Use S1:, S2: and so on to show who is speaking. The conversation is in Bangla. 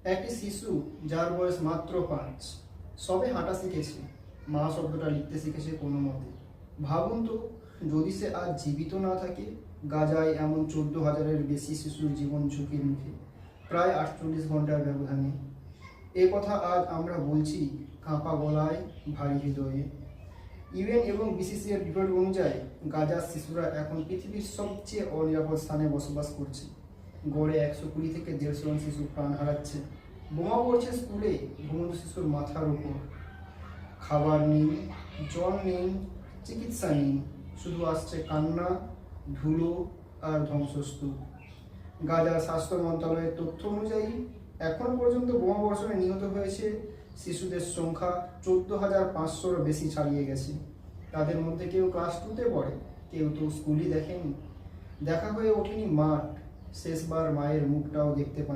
S1: একটি শিশু যার বয়স মাত্র 5 সবে হাঁটা শিখেছে, মা শব্দটা লিখতে শিখেছে কোনো মতে। ভাবুন তো, যদি সে আজ জীবিত না থাকে, গাজায় এমন 14,000-এর বেশি শিশুর জীবন ঝুঁকির মুখে, প্রায় 48 ঘন্টার ব্যবধানে। এ কথা আজ আমরা বলছি কাঁপা গলায়, ভারী হৃদয়ে। ইউএন এবং বিসিসিআর রিপোর্ট অনুযায়ী গাজার শিশুরা এখন পৃথিবীর সবচেয়ে অনিরাপদ স্থানে বসবাস করছে। গড়ে 120 থেকে 150 জন শিশু প্রাণ হারাচ্ছে। বোমা পড়ছে স্কুলে, ঘুমন্ত শিশুর মাথার উপর। খাবার নেই, জল নেই, চিকিৎসা নেই, শুধু আসছে কান্না, ধুলো আর ধ্বংসস্তূপ। গাজার স্বাস্থ্য মন্ত্রণালয়ের তথ্য অনুযায়ী এখন পর্যন্ত বোমা বর্ষণে নিহত হয়েছে শিশুদের সংখ্যা 14,500-র বেশি ছাড়িয়ে গেছে। তাদের মধ্যে কেউ ক্লাস 2-তে পড়ে, কেউ তো স্কুলই দেখেনি। দেখা হয়ে ওঠেনি মাঠ, শেষবার মায়ের মুখটাও দেখতে পায়।